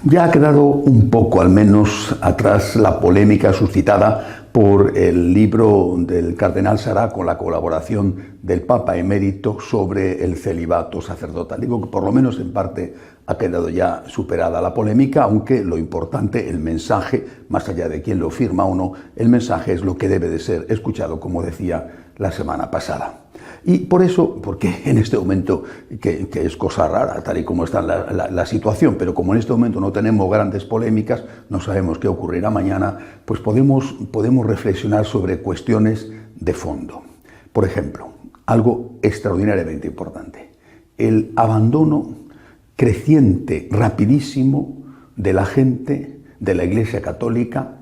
Ya ha quedado un poco, al menos, atrás la polémica suscitada por el libro del cardenal Sará con la colaboración del Papa emérito sobre el celibato sacerdotal. Digo que por lo menos en parte ha quedado ya superada la polémica, aunque lo importante, el mensaje, más allá de quién lo firma o no, el mensaje es lo que debe de ser escuchado, como decía la semana pasada. Y por eso, porque en este momento, que es cosa rara, tal y como está la situación, pero como en este momento no tenemos grandes polémicas, no sabemos qué ocurrirá mañana, pues podemos reflexionar sobre cuestiones de fondo. Por ejemplo, algo extraordinariamente importante, el abandono creciente, rapidísimo, de la gente de la Iglesia Católica,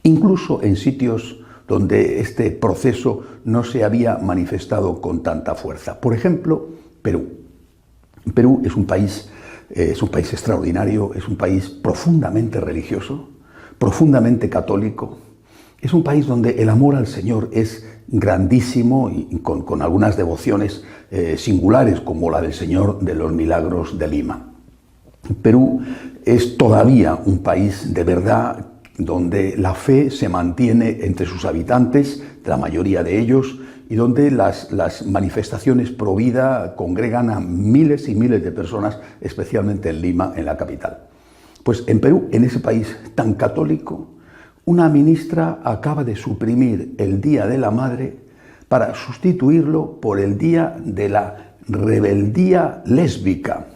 incluso en sitios donde este proceso no se había manifestado con tanta fuerza. Por ejemplo, Perú. Perú es un país extraordinario, es un país profundamente religioso, profundamente católico. Es un país donde el amor al Señor es grandísimo y con algunas devociones singulares, como la del Señor de los Milagros de Lima. Perú es todavía un país de verdad donde la fe se mantiene entre sus habitantes, la mayoría de ellos, y donde las manifestaciones pro vida congregan a miles y miles de personas, especialmente en Lima, en la capital. Pues en Perú, en ese país tan católico, una ministra acaba de suprimir el Día de la Madre para sustituirlo por el Día de la Rebeldía Lésbica.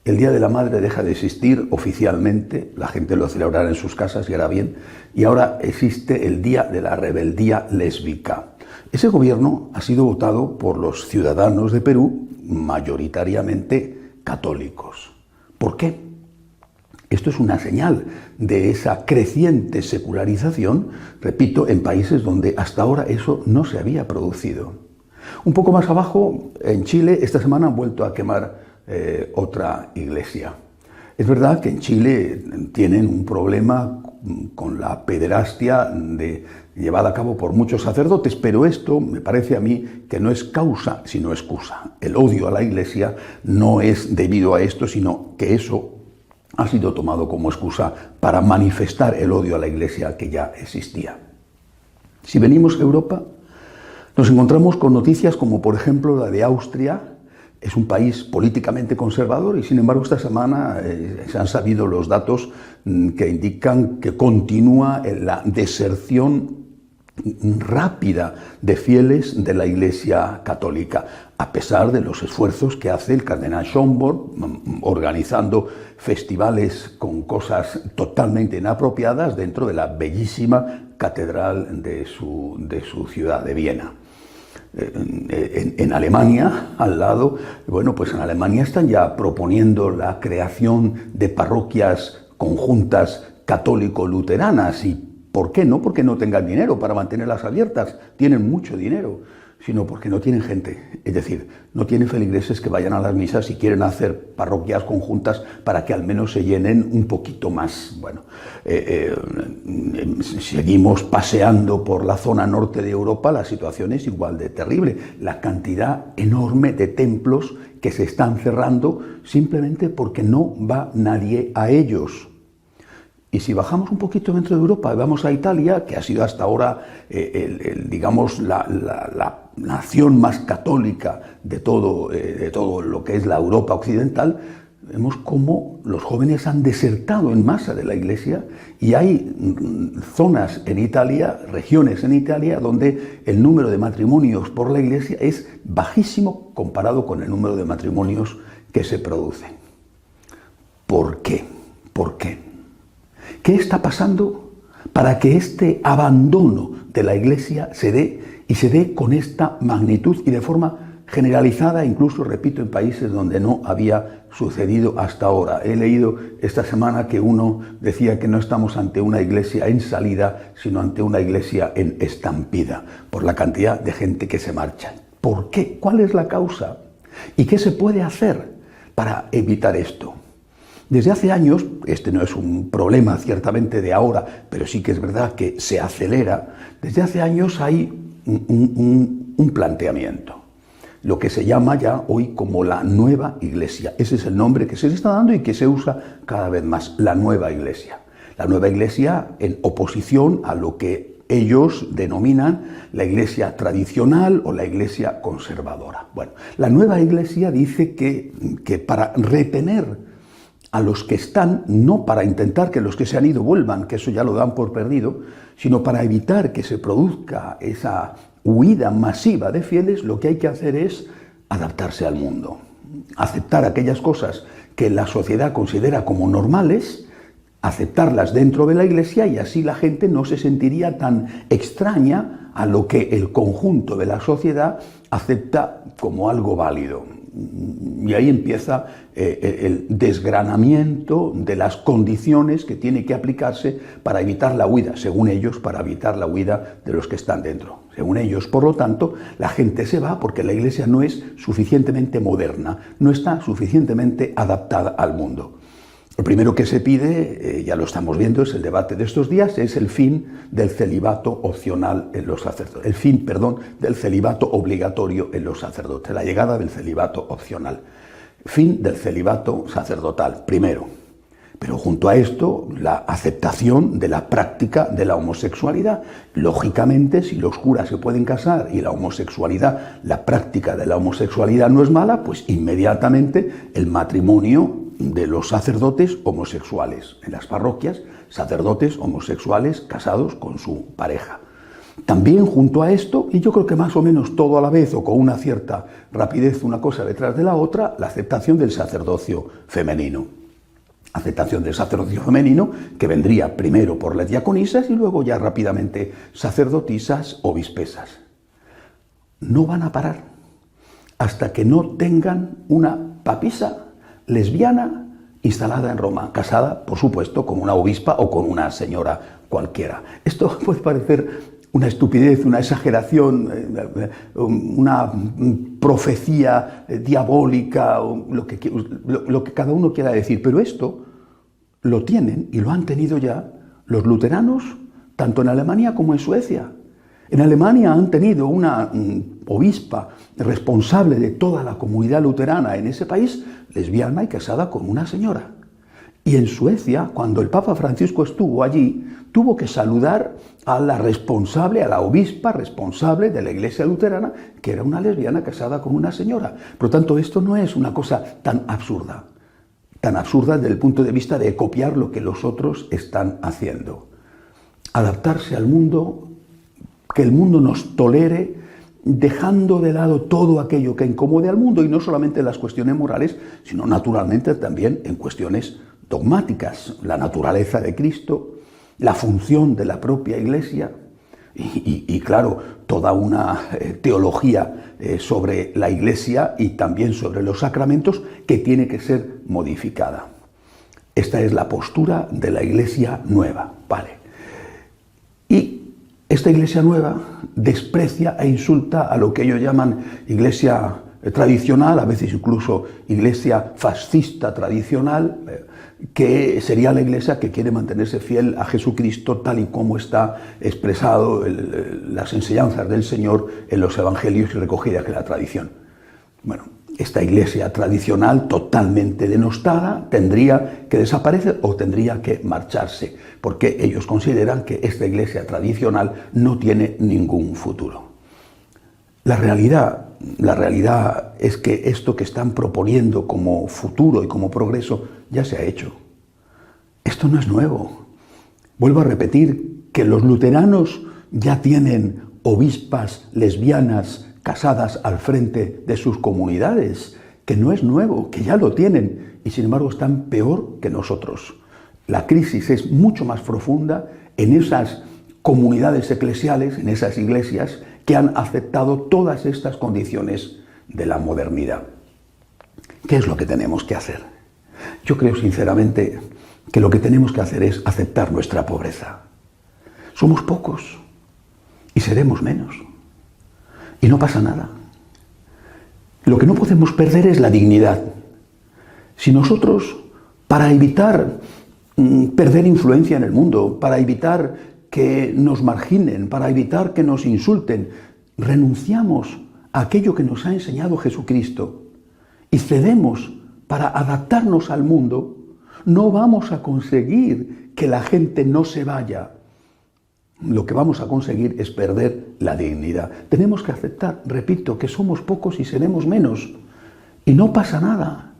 El Día de la Madre deja de existir oficialmente, la gente lo celebrará en sus casas y hará bien, y ahora existe el Día de la Rebeldía Lésbica. Ese gobierno ha sido votado por los ciudadanos de Perú, mayoritariamente católicos. ¿Por qué? Esto es una señal de esa creciente secularización, repito, en países donde hasta ahora eso no se había producido. Un poco más abajo, en Chile, esta semana han vuelto a quemar otra iglesia. Es verdad que en Chile tienen un problema con la pederastia llevada a cabo por muchos sacerdotes, pero esto me parece a mí que no es causa, sino excusa. El odio a la iglesia no es debido a esto, sino que eso ha sido tomado como excusa para manifestar el odio a la iglesia que ya existía. Si venimos a Europa, nos encontramos con noticias como, por ejemplo, la de Austria. Es un país políticamente conservador y, sin embargo, esta semana se han sabido los datos que indican que continúa la deserción rápida de fieles de la Iglesia Católica, a pesar de los esfuerzos que hace el cardenal Schönborn organizando festivales con cosas totalmente inapropiadas dentro de la bellísima catedral de su ciudad de Viena. En Alemania, al lado, bueno, pues en Alemania están ya proponiendo la creación de parroquias conjuntas católico-luteranas. ¿Y por qué no? Porque no tengan dinero para mantenerlas abiertas, tienen mucho dinero, sino porque no tienen gente. Es decir, no tienen feligreses que vayan a las misas y quieren hacer parroquias conjuntas para que al menos se llenen un poquito más. Bueno, seguimos paseando por la zona norte de Europa, la situación es igual de terrible. La cantidad enorme de templos que se están cerrando simplemente porque no va nadie a ellos. Y si bajamos un poquito dentro de Europa y vamos a Italia, que ha sido hasta ahora, digamos, la nación más católica de todo lo que es la Europa occidental, vemos cómo los jóvenes han desertado en masa de la iglesia y hay zonas en Italia, regiones en Italia, donde el número de matrimonios por la iglesia es bajísimo comparado con el número de matrimonios que se producen. ¿Por qué? ¿Por qué? ¿Qué está pasando para que este abandono de la iglesia se dé con esta magnitud y de forma generalizada, incluso, repito, en países donde no había sucedido hasta ahora? He leído esta semana que uno decía que no estamos ante una iglesia en salida, sino ante una iglesia en estampida, por la cantidad de gente que se marcha. ¿Por qué? ¿Cuál es la causa? ¿Y qué se puede hacer para evitar esto? Desde hace años, este no es un problema ciertamente de ahora, pero sí que es verdad que se acelera, desde hace años hay un planteamiento. lo que se llama ya hoy como la nueva iglesia. Ese es el nombre que se le está dando y que se usa cada vez más, la nueva iglesia. La nueva iglesia en oposición a lo que ellos denominan la iglesia tradicional o la iglesia conservadora. Bueno, la nueva iglesia dice que para retener a los que están, no para intentar que los que se han ido vuelvan, que eso ya lo dan por perdido, sino para evitar que se produzca esa huida masiva de fieles, lo que hay que hacer es adaptarse al mundo, aceptar aquellas cosas que la sociedad considera como normales, aceptarlas dentro de la iglesia y así la gente no se sentiría tan extraña a lo que el conjunto de la sociedad acepta como algo válido. Y ahí empieza el desgranamiento de las condiciones que tiene que aplicarse para evitar la huida, según ellos, para evitar la huida de los que están dentro. Según ellos, por lo tanto, la gente se va porque la iglesia no es suficientemente moderna, no está suficientemente adaptada al mundo. Lo primero que se pide, ya lo estamos viendo, es el debate de estos días, es el fin del celibato opcional en los sacerdotes. El fin, perdón, del celibato obligatorio en los sacerdotes, la llegada del celibato opcional. Fin del celibato sacerdotal, primero. Pero junto a esto, la aceptación de la práctica de la homosexualidad. Lógicamente, si los curas se pueden casar y la homosexualidad, la práctica de la homosexualidad no es mala, pues inmediatamente el matrimonio de los sacerdotes homosexuales. En las parroquias, sacerdotes homosexuales casados con su pareja. También junto a esto, y yo creo que más o menos todo a la vez o con una cierta rapidez una cosa detrás de la otra, la aceptación del sacerdocio femenino. Aceptación del sacerdocio femenino que vendría primero por las diaconisas y luego ya rápidamente sacerdotisas o obispesas. No van a parar hasta que no tengan una papisa lesbiana instalada en Roma, casada, por supuesto, con una obispa o con una señora cualquiera. Esto puede parecer una estupidez, una exageración, una profecía diabólica, o lo que cada uno quiera decir, pero esto lo tienen y lo han tenido ya los luteranos, tanto en Alemania como en Suecia. En Alemania han tenido una obispa responsable de toda la comunidad luterana en ese país, lesbiana y casada con una señora. Y en Suecia, cuando el Papa Francisco estuvo allí, tuvo que saludar a la responsable, a la obispa responsable de la iglesia luterana, que era una lesbiana casada con una señora. Por lo tanto, esto no es una cosa tan absurda desde el punto de vista de copiar lo que los otros están haciendo. Adaptarse al mundo, que el mundo nos tolere, dejando de lado todo aquello que incomode al mundo, y no solamente en las cuestiones morales, sino naturalmente también en cuestiones dogmáticas, la naturaleza de Cristo, la función de la propia Iglesia y claro, toda una teología sobre la Iglesia y también sobre los sacramentos que tiene que ser modificada. Esta es la postura de la Iglesia nueva, ¿vale? Y esta Iglesia nueva desprecia e insulta a lo que ellos llaman Iglesia tradicional, a veces incluso Iglesia fascista tradicional, que sería la Iglesia que quiere mantenerse fiel a Jesucristo tal y como está expresado las enseñanzas del Señor en los evangelios y recogidas en la tradición. Bueno, esta Iglesia tradicional totalmente denostada tendría que desaparecer o tendría que marcharse, porque ellos consideran que esta Iglesia tradicional no tiene ningún futuro. La realidad es que esto que están proponiendo como futuro y como progreso ya se ha hecho. Esto no es nuevo. Vuelvo a repetir que los luteranos ya tienen obispas lesbianas casadas al frente de sus comunidades, que no es nuevo, que ya lo tienen y sin embargo están peor que nosotros. La crisis es mucho más profunda en esas comunidades eclesiales, en esas iglesias que han aceptado todas estas condiciones de la modernidad. ¿Qué es lo que tenemos que hacer? Yo creo sinceramente que lo que tenemos que hacer es aceptar nuestra pobreza. Somos pocos y seremos menos. Y no pasa nada. Lo que no podemos perder es la dignidad. Si nosotros, para evitar perder influencia en el mundo, para evitar que nos marginen, para evitar que nos insulten, renunciamos a aquello que nos ha enseñado Jesucristo y cedemos para adaptarnos al mundo, no vamos a conseguir que la gente no se vaya. Lo que vamos a conseguir es perder la dignidad. Tenemos que aceptar, repito, que somos pocos y seremos menos. Y no pasa nada,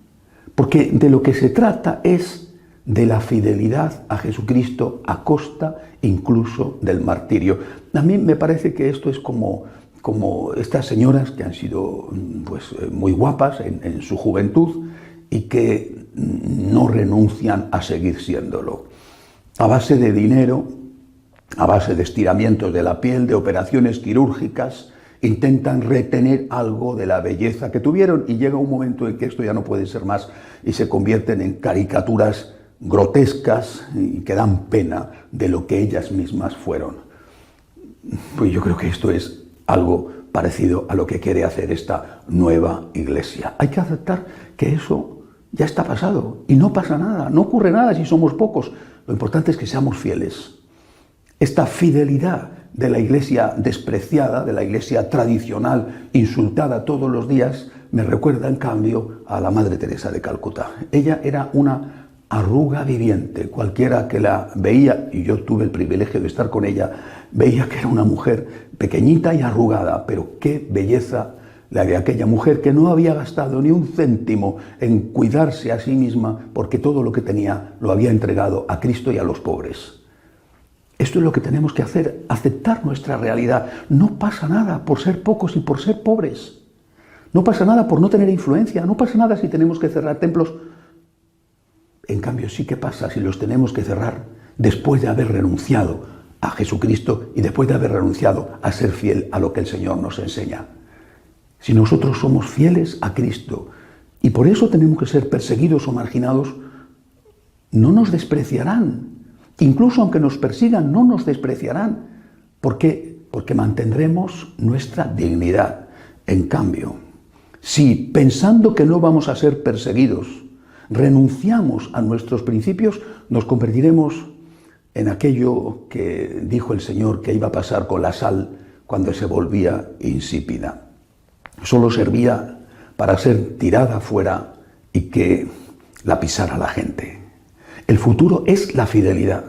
porque de lo que se trata es de la fidelidad a Jesucristo a costa incluso del martirio. A mí me parece que esto es como estas señoras que han sido pues, muy guapas en su juventud y que no renuncian a seguir siéndolo. A base de dinero, a base de estiramientos de la piel, de operaciones quirúrgicas, intentan retener algo de la belleza que tuvieron y llega un momento en que esto ya no puede ser más y se convierten en caricaturas grotescas y que dan pena de lo que ellas mismas fueron. Pues yo creo que esto es algo parecido a lo que quiere hacer esta nueva iglesia. Hay que aceptar que eso ya está pasado y no pasa nada, no ocurre nada si somos pocos. Lo importante es que seamos fieles. Esta fidelidad de la iglesia despreciada, de la iglesia tradicional, insultada todos los días, me recuerda en cambio a la Madre Teresa de Calcuta. Ella era una arruga viviente. Cualquiera que la veía, y yo tuve el privilegio de estar con ella, veía que era una mujer pequeñita y arrugada, pero qué belleza la de aquella mujer que no había gastado ni un céntimo en cuidarse a sí misma porque todo lo que tenía lo había entregado a Cristo y a los pobres. Esto es lo que tenemos que hacer, aceptar nuestra realidad. No pasa nada por ser pocos y por ser pobres. No pasa nada por no tener influencia. No pasa nada si tenemos que cerrar templos. En cambio, sí que pasa si los tenemos que cerrar después de haber renunciado a Jesucristo y después de haber renunciado a ser fiel a lo que el Señor nos enseña. Si nosotros somos fieles a Cristo y por eso tenemos que ser perseguidos o marginados, no nos despreciarán. Incluso aunque nos persigan, no nos despreciarán. ¿Por qué? Porque mantendremos nuestra dignidad. En cambio, si pensando que no vamos a ser perseguidos, renunciamos a nuestros principios, nos convertiremos en aquello que dijo el Señor que iba a pasar con la sal cuando se volvía insípida. Solo servía para ser tirada fuera y que la pisara la gente. El futuro es la fidelidad.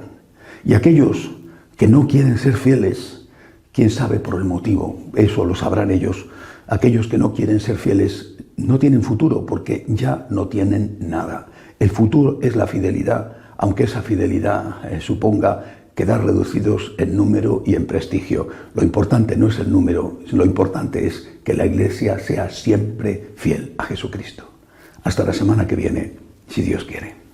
Y aquellos que no quieren ser fieles, quién sabe por el motivo, eso lo sabrán ellos. Aquellos que no quieren ser fieles no tienen futuro porque ya no tienen nada. El futuro es la fidelidad, aunque esa fidelidad suponga quedar reducidos en número y en prestigio. Lo importante no es el número, lo importante es que la Iglesia sea siempre fiel a Jesucristo. Hasta la semana que viene, si Dios quiere.